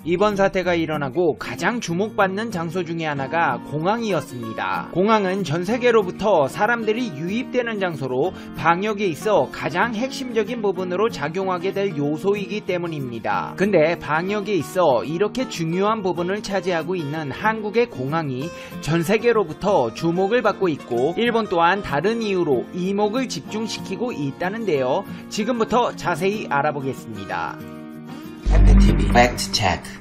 이번 사태가 일어나고 가장 주목받는 장소 중에 하나가 공항이었습니다. 공항은 전 세계로부터 사람들이 유입되는 장소로 방역에 있어 가장 핵심적인 부분으로 작용하게 될 요소이기 때문입니다. 근데 방역에 있어 이렇게 중요한 부분을 차지하고 있는 한국의 공항이 전 세계로부터 주목을 받고 있고 일본 또한 다른 이유로 이목을 집중시키고 있다는데요. 지금부터 자세히 알아보겠습니다. FTV 팩트 체크.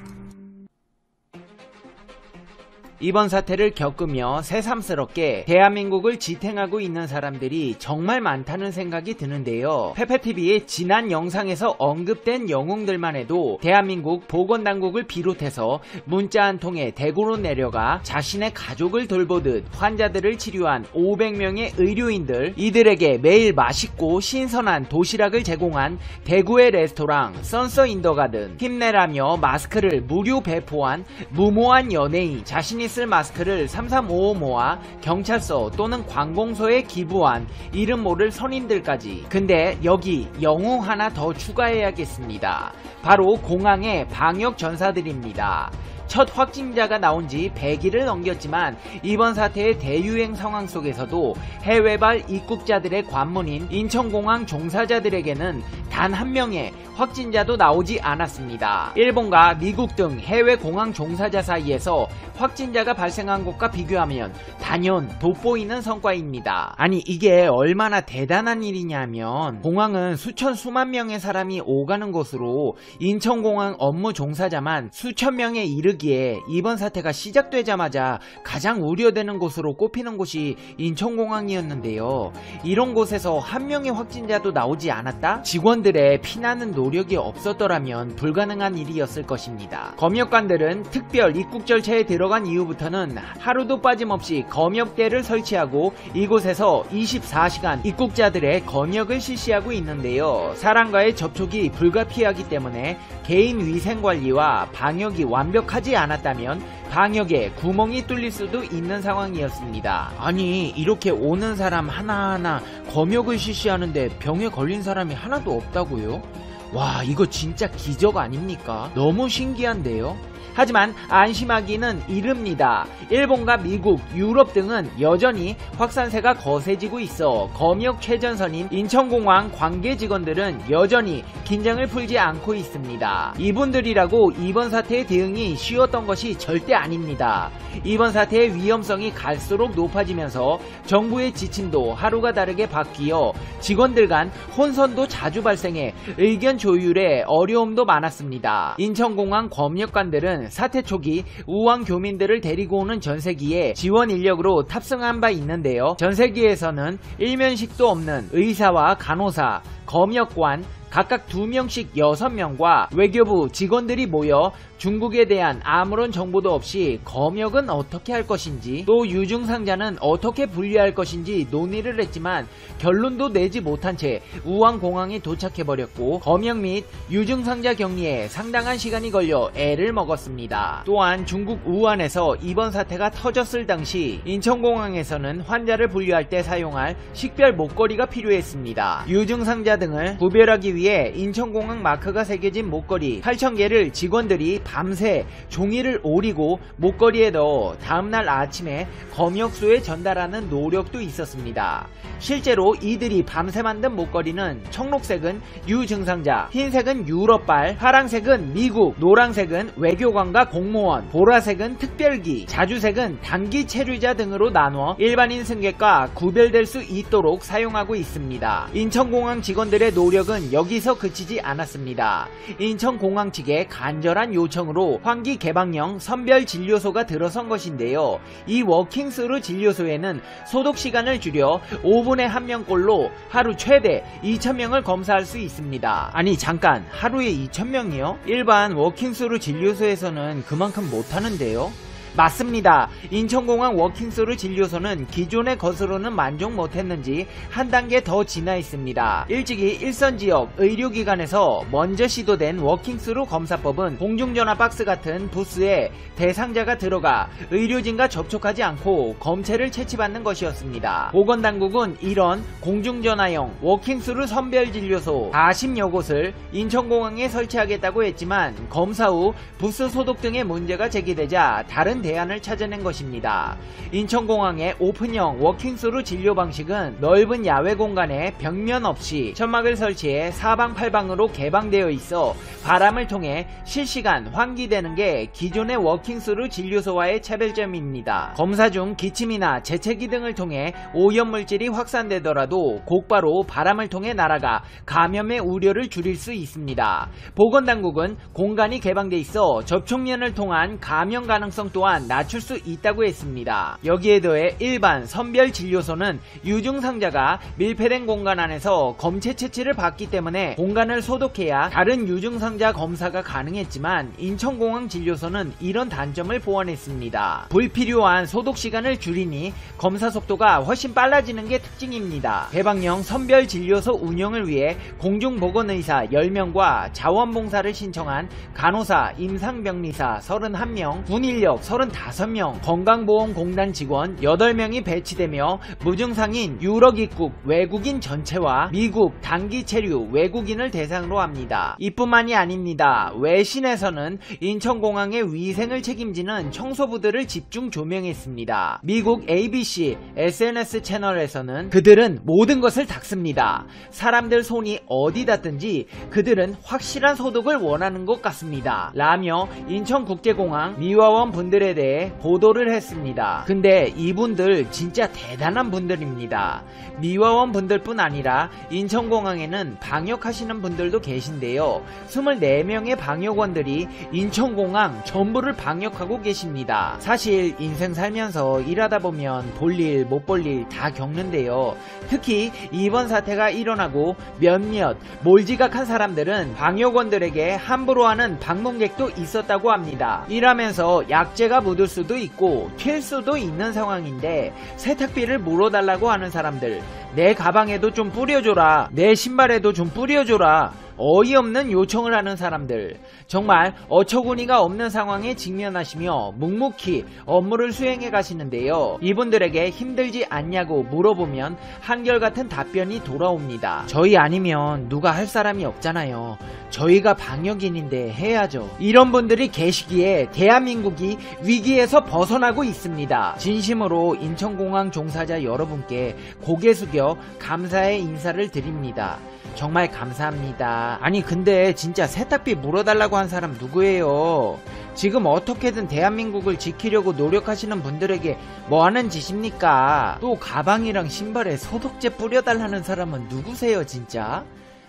이번 사태를 겪으며 새삼스럽게 대한민국을 지탱하고 있는 사람들이 정말 많다는 생각이 드는데요. 페페TV의 지난 영상에서 언급된 영웅들만 해도 대한민국 보건당국을 비롯해서 문자 한 통에 대구로 내려가 자신의 가족을 돌보듯 환자들을 치료한 500명의 의료인들, 이들에게 매일 맛있고 신선한 도시락을 제공한 대구의 레스토랑 선서인더가든, 힘내라며 마스크를 무료 배포한 무모한 연예인, 자신이 쓸 마스크를 3355 모아 경찰서 또는 관공서에 기부한 이름 모를 선인들까지. 근데 여기 영웅 하나 더 추가해야겠습니다. 바로 공항의 방역 전사들입니다. 첫 확진자가 나온 지 100일을 넘겼지만 이번 사태의 대유행 상황 속에서도 해외발 입국자들의 관문인 인천공항 종사자들에게는 단 한 명의 확진자도 나오지 않았습니다. 일본과 미국 등 해외 공항 종사자 사이에서 확진자가 발생한 것과 비교하면 단연 돋보이는 성과입니다. 아니 이게 얼마나 대단한 일이냐면 공항은 수천 수만 명의 사람이 오가는 곳으로 인천공항 업무 종사자만 수천 명에 이르기에 이번 사태가 시작되자마자 가장 우려되는 곳으로 꼽히는 곳이 인천공항이었는데요. 이런 곳에서 한 명의 확진자도 나오지 않았다? 직원들의 피나는 노력이 없었더라면 불가능한 일이었을 것입니다. 검역관들은 특별 입국 절차에 들어간 이후부터는 하루도 빠짐없이 검역대를 설치하고 이곳에서 24시간 입국자들의 검역을 실시하고 있는데요. 사람과의 접촉이 불가피하기 때문에 개인 위생관리와 방역이 완벽하지 않았다면 방역에 구멍이 뚫릴 수도 있는 상황이었습니다. 아니 이렇게 오는 사람 하나하나 검역을 실시하는데 병에 걸린 사람이 하나도 없다고요? 와 이거 진짜 기적 아닙니까? 너무 신기한데요? 하지만 안심하기는 이릅니다. 일본과 미국, 유럽 등은 여전히 확산세가 거세지고 있어 검역 최전선인 인천공항 관계 직원들은 여전히 긴장을 풀지 않고 있습니다. 이분들이라고 이번 사태의 대응이 쉬웠던 것이 절대 아닙니다. 이번 사태의 위험성이 갈수록 높아지면서 정부의 지침도 하루가 다르게 바뀌어 직원들 간 혼선도 자주 발생해 의견 조율에 어려움도 많았습니다. 인천공항 검역관들은 사태 초기 우한 교민들을 데리고 오는 전세기에 지원 인력으로 탑승한 바 있는데요. 전세기에서는 일면식도 없는 의사와 간호사, 검역관 각각 2명씩 6명과 외교부 직원들이 모여 중국에 대한 아무런 정보도 없이 검역은 어떻게 할 것인지 또 유증상자는 어떻게 분리할 것인지 논의를 했지만 결론도 내지 못한 채 우한공항에 도착해버렸고 검역 및 유증상자 격리에 상당한 시간이 걸려 애를 먹었습니다. 또한 중국 우한에서 이번 사태가 터졌을 당시 인천공항에서는 환자를 분류할 때 사용할 식별 목걸이가 필요했습니다. 유증상자 등을 구별하기 위해 인천공항 마크가 새겨진 목걸이 8,000개를 직원들이 밤새 종이를 오리고 목걸이에 넣어 다음날 아침에 검역소에 전달하는 노력도 있었습니다. 실제로 이들이 밤새 만든 목걸이는 청록색은 유증상자, 흰색은 유럽발, 파랑색은 미국, 노란색은 외교관과 공무원, 보라색은 특별기, 자주색은 단기 체류자 등으로 나눠 일반인 승객과 구별될 수 있도록 사용하고 있습니다. 인천공항 직원들의 노력은 여기서 그치지 않았습니다. 인천공항 측의 간절한 요청으로 환기 개방형 선별진료소가 들어선 것인데요. 이 워킹스루 진료소에는 소독 시간을 줄여 5분에 1명꼴로 하루 최대 2,000명을 검사할 수 있습니다. 아니 잠깐, 하루에 2,000명이요? 일반 워킹스루 진료소에서는 그만큼 못하는데요? 맞습니다. 인천공항 워킹스루 진료소는 기존의 것으로는 만족 못했는지 한 단계 더 진화 있습니다. 일찍이 일선지역 의료기관에서 먼저 시도된 워킹스루 검사법은 공중전화 박스 같은 부스에 대상자가 들어가 의료진과 접촉하지 않고 검체를 채취받는 것이었습니다. 보건당국은 이런 공중전화형 워킹스루 선별진료소 40여 곳을 인천공항에 설치하겠다고 했지만 검사 후 부스 소독 등의 문제가 제기되자 다른 대안을 찾아낸 것입니다. 인천공항의 오픈형 워킹스루 진료 방식은 넓은 야외 공간에 벽면 없이 천막을 설치해 사방팔방으로 개방되어 있어 바람을 통해 실시간 환기되는 게 기존의 워킹스루 진료소와의 차별점입니다. 검사 중 기침이나 재채기 등을 통해 오염물질이 확산되더라도 곧바로 바람을 통해 날아가 감염의 우려를 줄일 수 있습니다. 보건당국은 공간이 개방돼 있어 접촉면을 통한 감염 가능성 또한 낮출 수 있다고 했습니다. 여기에 더해 일반 선별진료소는 유증상자가 밀폐된 공간 안에서 검체 채취를 받기 때문에 공간을 소독해야 다른 유증상자 검사가 가능했지만 인천공항 진료소는 이런 단점을 보완했습니다. 불필요한 소독 시간을 줄이니 검사 속도가 훨씬 빨라지는 게 특징입니다. 개방형 선별진료소 운영을 위해 공중보건의사 10명과 자원봉사를 신청한 간호사, 임상병리사 31명, 군인력 35명, 건강보험공단 직원 8명이 배치되며 무증상인 유럽 입국 외국인 전체와 미국 단기 체류 외국인을 대상으로 합니다. 이뿐만이 아닙니다. 외신에서는 인천공항의 위생을 책임지는 청소부들을 집중 조명했습니다. 미국 ABC SNS 채널에서는 그들은 모든 것을 닦습니다. 사람들 손이 어디 닿든지 그들은 확실한 소독을 원하는 것 같습니다. 라며 인천국제공항 미화원 분들에 대해 보도를 했습니다. 근데 이분들 진짜 대단한 분들입니다. 미화원 분들뿐 아니라 인천공항에는 방역하시는 분들도 계신데요. 24명의 방역원들이 인천공항 전부를 방역하고 계십니다. 사실 인생 살면서 일하다 보면 볼일 못 볼 일 다 겪는데요. 특히 이번 사태가 일어나고 몇몇 몰지각한 사람들은 방역원들에게 함부로 하는 방문객도 있었다고 합니다. 일하면서 약재가 묻을 수도 있고 튈 수도 있는 상황인데 세탁비를 물어달라고 하는 사람들, 내 가방에도 좀 뿌려줘라, 내 신발에도 좀 뿌려줘라, 어이없는 요청을 하는 사람들, 정말 어처구니가 없는 상황에 직면하시며 묵묵히 업무를 수행해 가시는데요. 이분들에게 힘들지 않냐고 물어보면 한결같은 답변이 돌아옵니다. 저희 아니면 누가 할 사람이 없잖아요. 저희가 방역인인데 해야죠. 이런 분들이 계시기에 대한민국이 위기에서 벗어나고 있습니다. 진심으로 인천공항 종사자 여러분께 고개 숙여 감사의 인사를 드립니다. 정말 감사합니다. 아니 근데 진짜 세탁비 물어달라고 한 사람 누구예요? 지금 어떻게든 대한민국을 지키려고 노력하시는 분들에게 뭐 하는 짓입니까? 또 가방이랑 신발에 소독제 뿌려달라는 사람은 누구세요 진짜?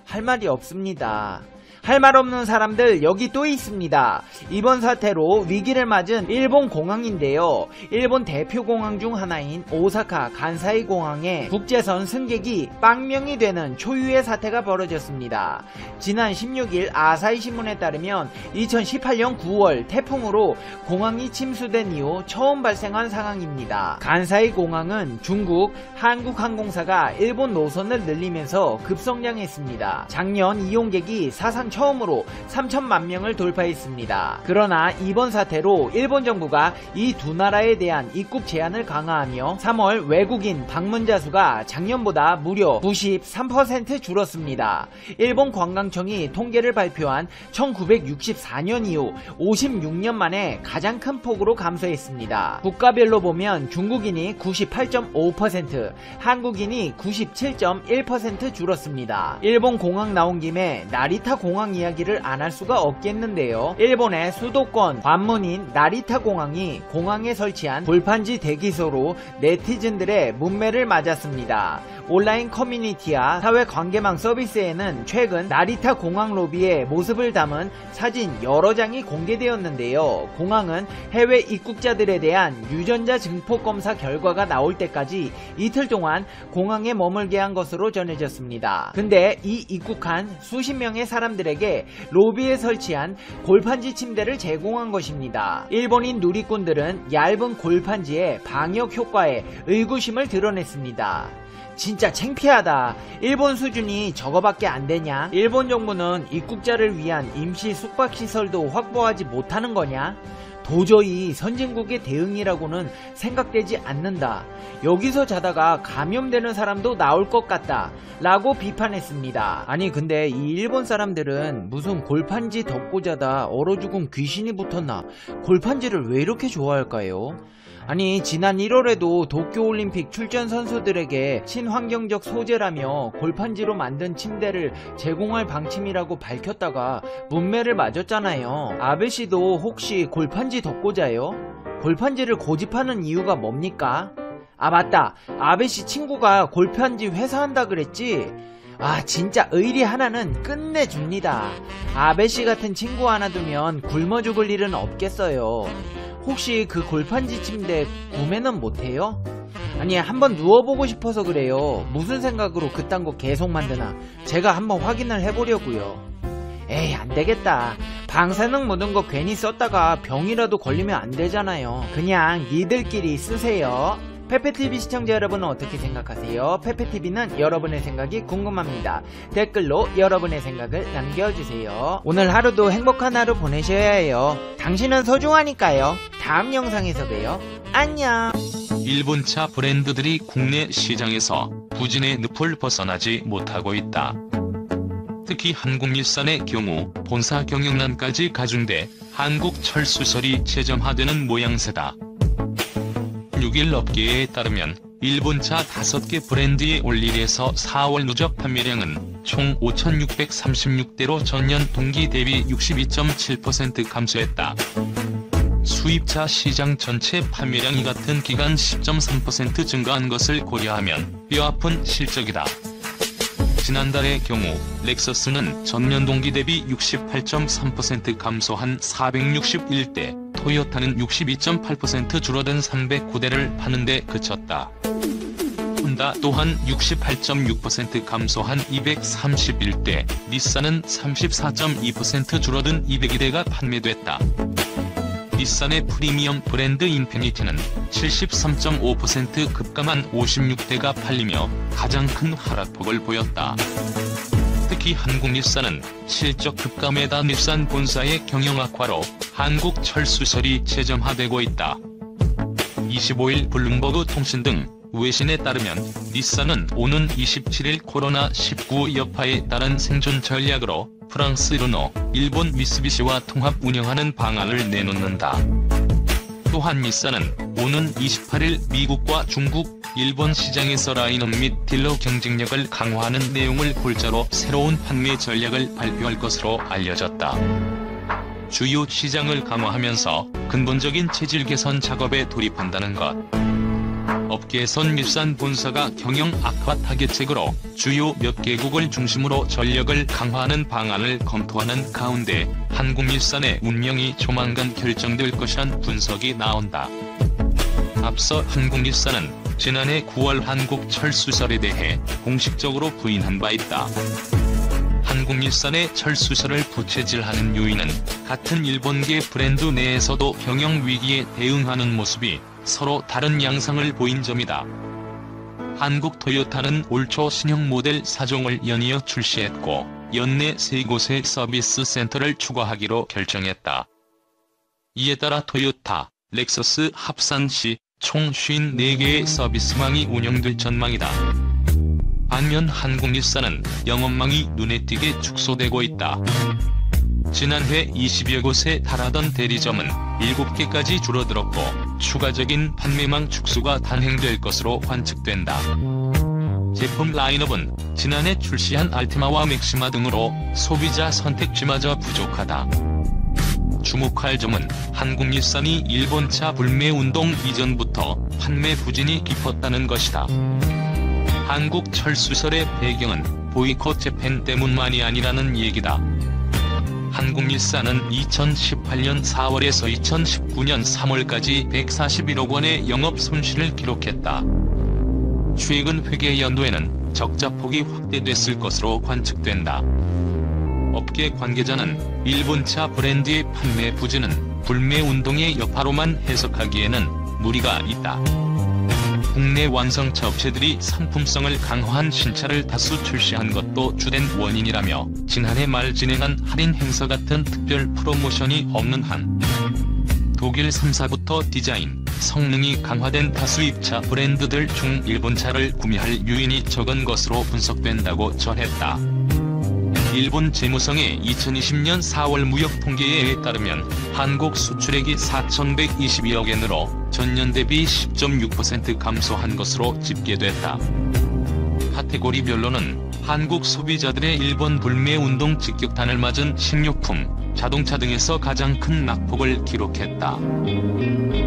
할 말이 없습니다. 할 말 없는 사람들 여기 또 있습니다. 이번 사태로 위기를 맞은 일본 공항인데요. 일본 대표 공항 중 하나인 오사카 간사이 공항에 국제선 승객이 빵명이 되는 초유의 사태가 벌어졌습니다. 지난 16일 아사히 신문에 따르면 2018년 9월 태풍으로 공항이 침수된 이후 처음 발생한 상황입니다. 간사이 공항은 중국 한국항공사가 일본 노선을 늘리면서 급성장했습니다. 작년 이용객이 사상 처음으로 3천만 명을 돌파했습니다. 그러나 이번 사태로 일본 정부가 이 두 나라에 대한 입국 제한을 강화하며 3월 외국인 방문자 수가 작년보다 무려 93% 줄었습니다. 일본 관광청이 통계를 발표한 1964년 이후 56년 만에 가장 큰 폭으로 감소했습니다. 국가별로 보면 중국인이 98.5%, 한국인이 97.1% 줄었습니다. 일본 공항 나온 김에 나리타 공항 이야기를 안 할 수가 없겠는데요. 일본의 수도권 관문인 나리타 공항이 공항에 설치한 불판지 대기소로 네티즌들의 문매를 맞았습니다. 온라인 커뮤니티와 사회관계망 서비스에는 최근 나리타 공항 로비의 모습을 담은 사진 여러 장이 공개되었는데요. 공항은 해외 입국자들에 대한 유전자 증폭 검사 결과가 나올 때까지 이틀 동안 공항에 머물게 한 것으로 전해졌습니다. 근데 이 입국한 수십 명의 사람들의 손님들에게 로비에 설치한 골판지 침대를 제공한 것입니다. 일본인 누리꾼들은 얇은 골판지의 방역 효과에 의구심을 드러냈습니다. 진짜 창피하다. 일본 수준이 저거밖에 안 되냐? 일본 정부는 입국자를 위한 임시 숙박시설도 확보하지 못하는 거냐? 도저히 선진국의 대응이라고는 생각되지 않는다. 여기서 자다가 감염되는 사람도 나올 것 같다 라고 비판했습니다. 아니 근데 이 일본 사람들은 무슨 골판지 덮고 자다 얼어 죽은 귀신이 붙었나? 골판지를 왜 이렇게 좋아할까요? 아니 지난 1월에도 도쿄올림픽 출전 선수들에게 친환경적 소재라며 골판지로 만든 침대를 제공할 방침이라고 밝혔다가 문매를 맞았잖아요. 아베씨도 혹시 골판지 덮고 자요? 골판지를 고집하는 이유가 뭡니까? 아 맞다, 아베씨 친구가 골판지 회사 한다 그랬지? 아 진짜 의리 하나는 끝내줍니다. 아베씨 같은 친구 하나 두면 굶어 죽을 일은 없겠어요. 혹시 그 골판지 침대 구매는 못해요? 아니 한번 누워보고 싶어서 그래요. 무슨 생각으로 그딴 거 계속 만드나 제가 한번 확인을 해보려고요. 에이 안되겠다. 방사능 묻은 거 괜히 썼다가 병이라도 걸리면 안되잖아요. 그냥 니들끼리 쓰세요. 페페TV 시청자 여러분은 어떻게 생각하세요? 페페TV는 여러분의 생각이 궁금합니다. 댓글로 여러분의 생각을 남겨주세요. 오늘 하루도 행복한 하루 보내셔야 해요. 당신은 소중하니까요. 다음 영상에서 봬요. 안녕. 일본차 브랜드들이 국내 시장에서 부진의 늪을 벗어나지 못하고 있다. 특히 한국일산의 경우 본사 경영난까지 가중돼 한국철수설이 재점화되는 모양새다. 6일 업계에 따르면 일본차 5개 브랜드의 올 1에서 4월 누적 판매량은 총 5,636대로 전년 동기 대비 62.7% 감소했다. 수입차 시장 전체 판매량이 같은 기간 10.3% 증가한 것을 고려하면 뼈아픈 실적이다. 지난달의 경우 렉서스는 전년 동기 대비 68.3% 감소한 461대, 토요타는 62.8% 줄어든 309대를 파는 데 그쳤다. 혼다 또한 68.6% 감소한 231대, 닛산은 34.2% 줄어든 202대가 판매됐다. 닛산의 프리미엄 브랜드 인피니티는 73.5% 급감한 56대가 팔리며 가장 큰 하락폭을 보였다. 특히 한국닛산은 실적 급감에다 닛산 본사의 경영 악화로 한국철수설이 재점화되고 있다. 25일 블룸버그 통신 등 외신에 따르면 닛산은 오는 27일 코로나19 여파에 따른 생존 전략으로 프랑스 르노, 일본 미쓰비시와 통합 운영하는 방안을 내놓는다. 또한 닛산은 오는 28일 미국과 중국, 일본 시장에서 라인업 및 딜러 경쟁력을 강화하는 내용을 골자로 새로운 판매 전략을 발표할 것으로 알려졌다. 주요 시장을 강화하면서 근본적인 체질 개선 작업에 돌입한다는 것. 업계에선 닛산 본사가 경영 악화 타겟책으로 주요 몇 개국을 중심으로 전력을 강화하는 방안을 검토하는 가운데 한국닛산의 운명이 조만간 결정될 것이란 분석이 나온다. 앞서 한국닛산은 지난해 9월 한국철수설에 대해 공식적으로 부인한 바 있다. 한국닛산의 철수설을 부채질하는 요인은 같은 일본계 브랜드 내에서도 경영 위기에 대응하는 모습이 서로 다른 양상을 보인 점이다. 한국 토요타는 올 초 신형 모델 4종을 연이어 출시했고 연내 3곳의 서비스 센터를 추가하기로 결정했다. 이에 따라 토요타, 렉서스 합산 시 총 54개의 서비스망이 운영될 전망이다. 반면 한국닛산은 영업망이 눈에 띄게 축소되고 있다. 지난해 20여 곳에 달하던 대리점은 7개까지 줄어들었고 추가적인 판매망 축소가 단행될 것으로 관측된다. 제품 라인업은 지난해 출시한 알티마와 맥시마 등으로 소비자 선택지마저 부족하다. 주목할 점은 한국닛산이 일본차 불매운동 이전부터 판매 부진이 깊었다는 것이다. 한국철수설의 배경은 보이콧 재팬 때문만이 아니라는 얘기다. 한국닛산은 2018년 4월에서 2019년 3월까지 141억 원의 영업 손실을 기록했다. 최근 회계 연도에는 적자폭이 확대됐을 것으로 관측된다. 업계 관계자는 일본차 브랜드의 판매 부진은 불매운동의 여파로만 해석하기에는 무리가 있다. 국내 완성차 업체들이 상품성을 강화한 신차를 다수 출시한 것도 주된 원인이라며 지난해 말 진행한 할인 행사 같은 특별 프로모션이 없는 한 독일 3사부터 디자인, 성능이 강화된 다수입차 브랜드들 중 일본차를 구매할 유인이 적은 것으로 분석된다고 전했다. 일본 재무성의 2020년 4월 무역 통계에 따르면 한국 수출액이 4,122억 엔으로 전년 대비 10.6% 감소한 것으로 집계됐다. 카테고리별로는 한국 소비자들의 일본 불매운동 직격탄을 맞은 식료품, 자동차 등에서 가장 큰 낙폭을 기록했다.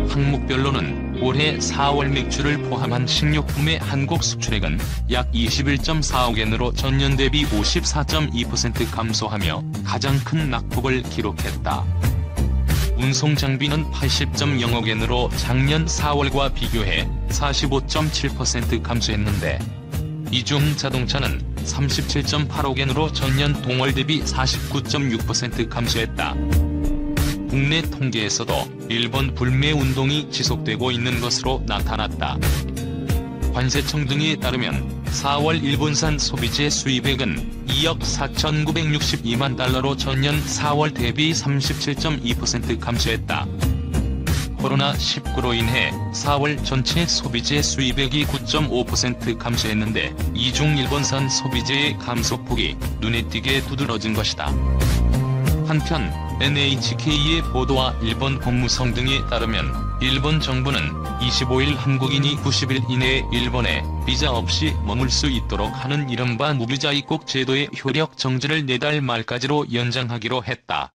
항목별로는 올해 4월 맥주를 포함한 식료품의 한국 수출액은 약 21.4억 엔으로 전년 대비 54.2% 감소하며 가장 큰 낙폭을 기록했다. 운송장비는 80.0억 엔으로 작년 4월과 비교해 45.7% 감소했는데 이 중 자동차는 37.8억 엔으로 전년 동월 대비 49.6% 감소했다. 국내 통계에서도 일본 불매운동이 지속되고 있는 것으로 나타났다. 관세청 등에 따르면 4월 일본산 소비재 수입액은 2억 4,962만 달러로 전년 4월 대비 37.2% 감소했다. 코로나19로 인해 4월 전체 소비재 수입액이 9.5% 감소했는데 이 중 일본산 소비재의 감소폭이 눈에 띄게 두드러진 것이다. 한편 NHK의 보도와 일본 법무성 등에 따르면 일본 정부는 25일 한국인이 90일 이내에 일본에 비자 없이 머물 수 있도록 하는 이른바 무비자 입국 제도의 효력 정지를 내달 말까지로 연장하기로 했다.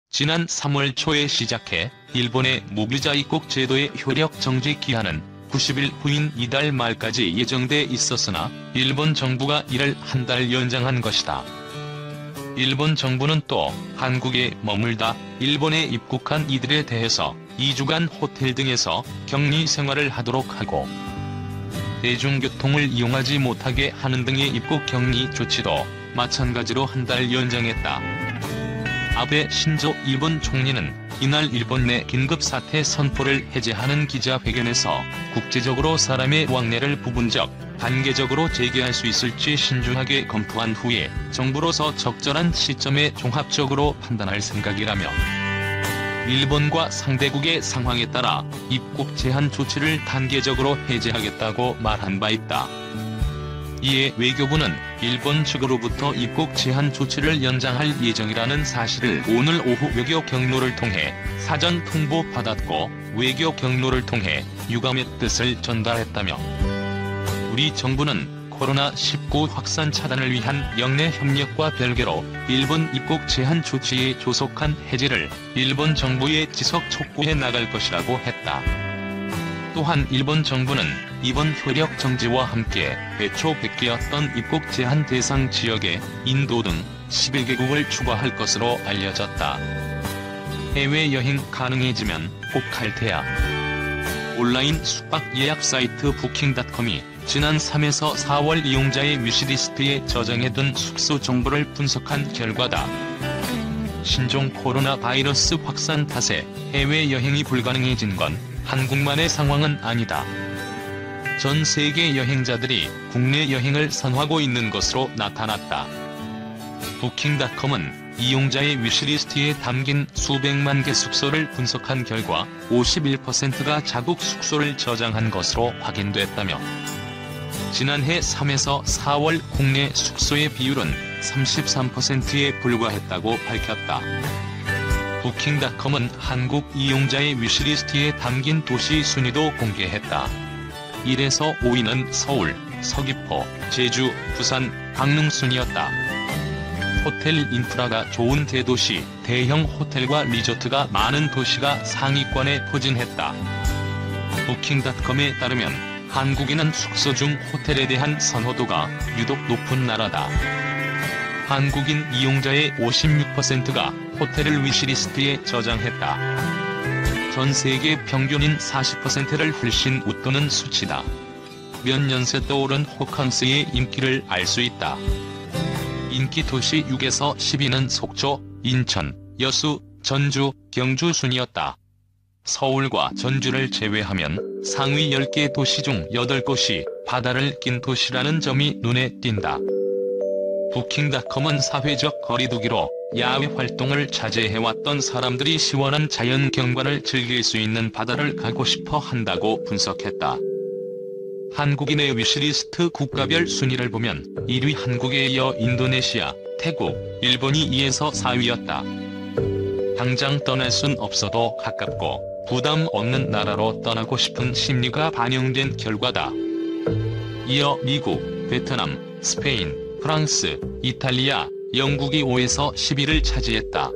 지난 3월 초에 시작해 일본의 무비자 입국 제도의 효력 정지 기한은 90일 후인 이달 말까지 예정돼 있었으나 일본 정부가 이를 한 달 연장한 것이다. 일본 정부는 또 한국에 머물다 일본에 입국한 이들에 대해서 2주간 호텔 등에서 격리 생활을 하도록 하고 대중교통을 이용하지 못하게 하는 등의 입국 격리 조치도 마찬가지로 한 달 연장했다. 아베 신조 일본 총리는 이날 일본 내 긴급사태 선포를 해제하는 기자회견에서 국제적으로 사람의 왕래를 부분적, 단계적으로 재개할 수 있을지 신중하게 검토한 후에 정부로서 적절한 시점에 종합적으로 판단할 생각이라며 일본과 상대국의 상황에 따라 입국 제한 조치를 단계적으로 해제하겠다고 말한 바 있다. 이에 외교부는 일본 측으로부터 입국 제한 조치를 연장할 예정이라는 사실을 오늘 오후 외교 경로를 통해 사전 통보받았고 외교 경로를 통해 유감의 뜻을 전달했다며 우리 정부는 코로나19 확산 차단을 위한 영내 협력과 별개로 일본 입국 제한 조치의 조속한 해제를 일본 정부에 지속 촉구해 나갈 것이라고 했다. 또한 일본 정부는 이번 효력 정지와 함께 애초 100개였던 입국 제한 대상 지역에 인도 등 11개국을 추가할 것으로 알려졌다. 해외여행 가능해지면 꼭 갈 테야. 온라인 숙박 예약 사이트 부킹닷컴이 지난 3에서 4월 이용자의 위시리스트에 저장해둔 숙소 정보를 분석한 결과다. 신종 코로나 바이러스 확산 탓에 해외여행이 불가능해진 건 한국만의 상황은 아니다. 전 세계 여행자들이 국내 여행을 선호하고 있는 것으로 나타났다. 부킹닷컴은 이용자의 위시리스트에 담긴 수백만 개 숙소를 분석한 결과 51%가 자국 숙소를 저장한 것으로 확인됐다며 지난해 3에서 4월 국내 숙소의 비율은 33%에 불과했다고 밝혔다. 부킹닷컴은 한국 이용자의 위시리스트에 담긴 도시 순위도 공개했다. 1에서 5위는 서울, 서귀포, 제주, 부산, 강릉 순이었다. 호텔 인프라가 좋은 대도시, 대형 호텔과 리조트가 많은 도시가 상위권에 포진했다. 부킹닷컴에 따르면 한국인은 숙소 중 호텔에 대한 선호도가 유독 높은 나라다. 한국인 이용자의 56%가 호텔을 위시리스트에 저장했다. 전 세계 평균인 40%를 훨씬 웃도는 수치다. 몇 년 새 떠오른 호캉스의 인기를 알 수 있다. 인기 도시 6에서 10위는 속초, 인천, 여수, 전주, 경주 순이었다. 서울과 전주를 제외하면 상위 10개 도시 중 8곳이 바다를 낀 도시라는 점이 눈에 띈다. 부킹닷컴은 사회적 거리두기로 야외 활동을 자제해왔던 사람들이 시원한 자연 경관을 즐길 수 있는 바다를 가고 싶어 한다고 분석했다. 한국인의 위시리스트 국가별 순위를 보면 1위 한국에 이어 인도네시아, 태국, 일본이 2에서 4위였다. 당장 떠날 순 없어도 가깝고 부담 없는 나라로 떠나고 싶은 심리가 반영된 결과다. 이어 미국, 베트남, 스페인, 프랑스, 이탈리아, 영국이 5에서 10위를 차지했다.